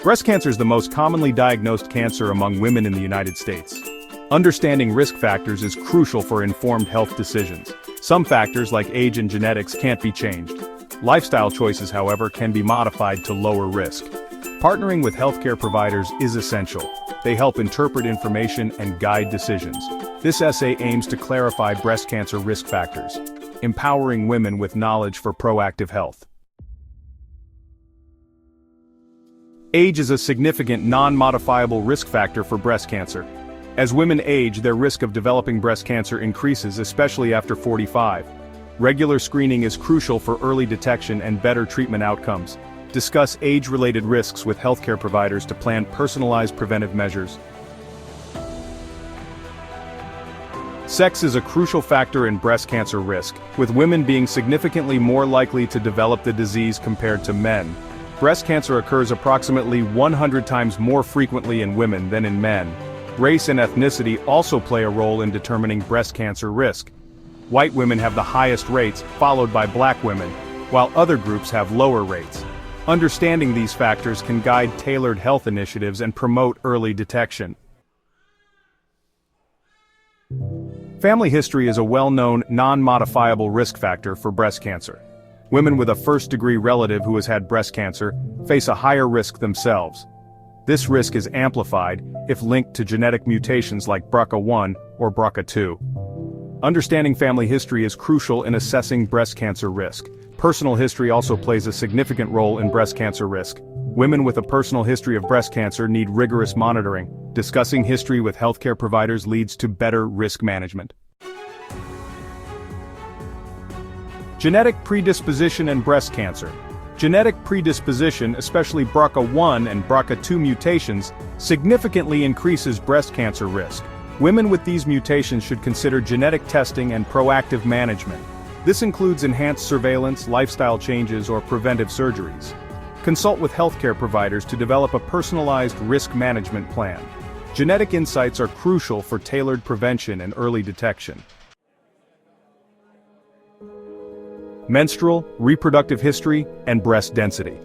Breast cancer is the most commonly diagnosed cancer among women in the United States. Understanding risk factors is crucial for informed health decisions. Some factors like age and genetics can't be changed. Lifestyle choices, however, can be modified to lower risk. Partnering with healthcare providers is essential. They help interpret information and guide decisions. This essay aims to clarify breast cancer risk factors, empowering women with knowledge for proactive health. Age is a significant non-modifiable risk factor for breast cancer. As women age, their risk of developing breast cancer increases, especially after 45. Regular screening is crucial for early detection and better treatment outcomes. Discuss age-related risks with healthcare providers to plan personalized preventive measures. Sex is a crucial factor in breast cancer risk, with women being significantly more likely to develop the disease compared to men. Breast cancer occurs approximately 100 times more frequently in women than in men. Race and ethnicity also play a role in determining breast cancer risk. White women have the highest rates, followed by black women, while other groups have lower rates. Understanding these factors can guide tailored health initiatives and promote early detection. Family history is a well-known, non-modifiable risk factor for breast cancer. Women with a first-degree relative who has had breast cancer face a higher risk themselves. This risk is amplified if linked to genetic mutations like BRCA1 or BRCA2. Understanding family history is crucial in assessing breast cancer risk. Personal history also plays a significant role in breast cancer risk. Women with a personal history of breast cancer need rigorous monitoring. Discussing history with healthcare providers leads to better risk management. Genetic predisposition and breast cancer. Genetic predisposition, especially BRCA1 and BRCA2 mutations, significantly increases breast cancer risk. Women with these mutations should consider genetic testing and proactive management. This includes enhanced surveillance, lifestyle changes, or preventive surgeries. Consult with healthcare providers to develop a personalized risk management plan. Genetic insights are crucial for tailored prevention and early detection. Menstrual, reproductive history, and breast density.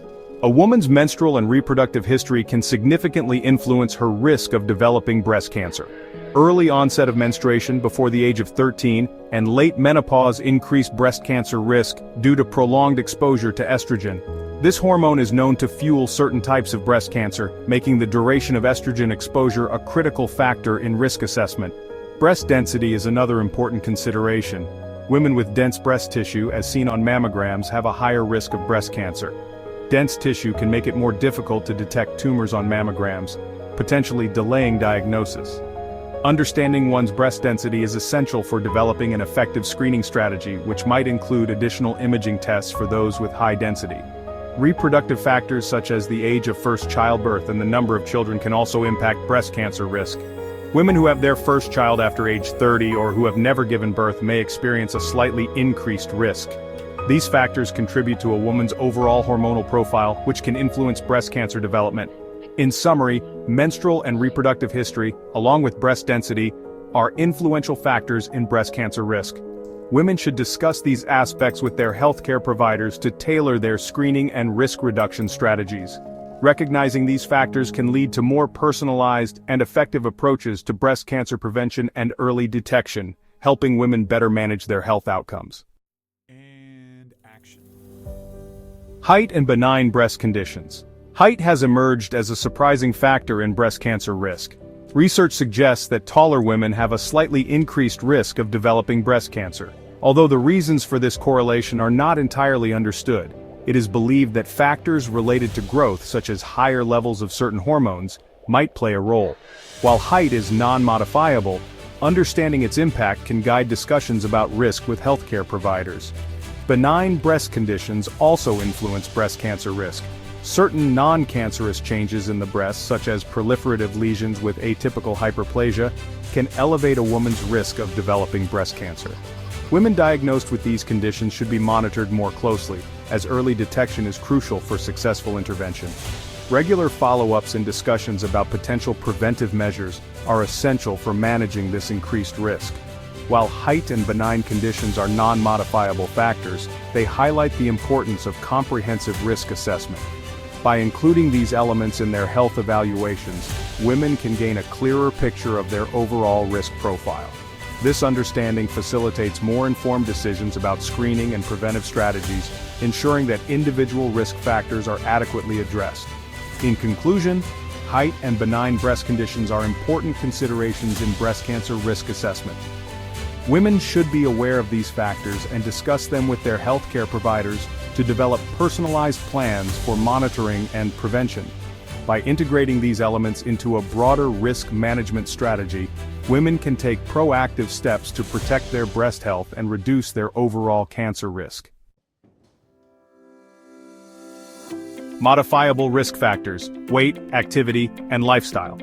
A woman's menstrual and reproductive history can significantly influence her risk of developing breast cancer. Early onset of menstruation before the age of 13 and late menopause increase breast cancer risk due to prolonged exposure to estrogen. This hormone is known to fuel certain types of breast cancer, making the duration of estrogen exposure a critical factor in risk assessment. Breast density is another important consideration. Women with dense breast tissue, as seen on mammograms, have a higher risk of breast cancer. Dense tissue can make it more difficult to detect tumors on mammograms, potentially delaying diagnosis. Understanding one's breast density is essential for developing an effective screening strategy, which might include additional imaging tests for those with high density. Reproductive factors such as the age of first childbirth and the number of children can also impact breast cancer risk. Women who have their first child after age 30 or who have never given birth may experience a slightly increased risk. These factors contribute to a woman's overall hormonal profile, which can influence breast cancer development. In summary, menstrual and reproductive history, along with breast density, are influential factors in breast cancer risk. Women should discuss these aspects with their healthcare providers to tailor their screening and risk reduction strategies. Recognizing these factors can lead to more personalized and effective approaches to breast cancer prevention and early detection, helping women better manage their health outcomes. And action. Height and benign breast conditions. Height has emerged as a surprising factor in breast cancer risk. Research suggests that taller women have a slightly increased risk of developing breast cancer. Although the reasons for this correlation are not entirely understood, it is believed that factors related to growth, such as higher levels of certain hormones, might play a role. While height is non-modifiable, understanding its impact can guide discussions about risk with healthcare providers. Benign breast conditions also influence breast cancer risk. Certain non-cancerous changes in the breast, such as proliferative lesions with atypical hyperplasia, can elevate a woman's risk of developing breast cancer. Women diagnosed with these conditions should be monitored more closely, as early detection is crucial for successful intervention. Regular follow-ups and discussions about potential preventive measures are essential for managing this increased risk. While height and benign conditions are non-modifiable factors, they highlight the importance of comprehensive risk assessment. By including these elements in their health evaluations, women can gain a clearer picture of their overall risk profile. This understanding facilitates more informed decisions about screening and preventive strategies, ensuring that individual risk factors are adequately addressed. In conclusion, height and benign breast conditions are important considerations in breast cancer risk assessment. Women should be aware of these factors and discuss them with their healthcare providers to develop personalized plans for monitoring and prevention. By integrating these elements into a broader risk management strategy, women can take proactive steps to protect their breast health and reduce their overall cancer risk. Modifiable risk factors: weight, activity, and lifestyle.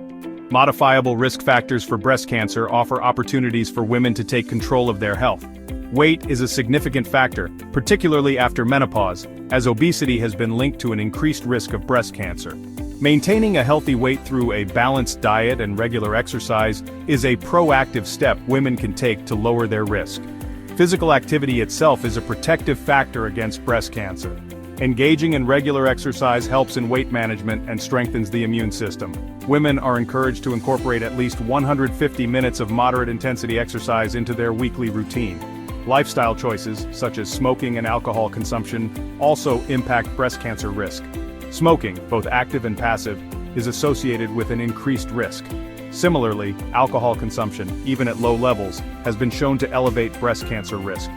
Modifiable risk factors for breast cancer offer opportunities for women to take control of their health. Weight is a significant factor, particularly after menopause, as obesity has been linked to an increased risk of breast cancer. Maintaining a healthy weight through a balanced diet and regular exercise is a proactive step women can take to lower their risk. Physical activity itself is a protective factor against breast cancer. Engaging in regular exercise helps in weight management and strengthens the immune system. Women are encouraged to incorporate at least 150 minutes of moderate intensity exercise into their weekly routine. Lifestyle choices, such as smoking and alcohol consumption, also impact breast cancer risk. Smoking, both active and passive, is associated with an increased risk. Similarly, alcohol consumption, even at low levels, has been shown to elevate breast cancer risk.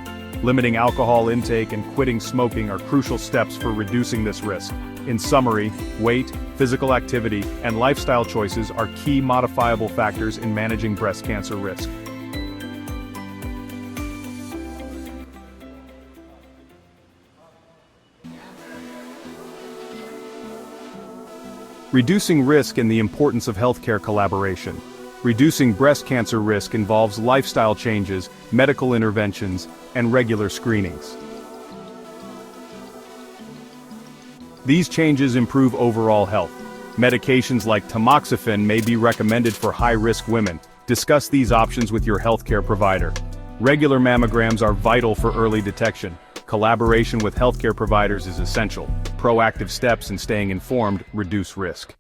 Limiting alcohol intake and quitting smoking are crucial steps for reducing this risk. In summary, weight, physical activity, and lifestyle choices are key modifiable factors in managing breast cancer risk. Reducing risk and the importance of healthcare collaboration. Reducing breast cancer risk involves lifestyle changes, medical interventions, and regular screenings. These changes improve overall health. Medications like tamoxifen may be recommended for high-risk women. Discuss these options with your healthcare provider. Regular mammograms are vital for early detection. Collaboration with healthcare providers is essential. Proactive steps in staying informed reduce risk.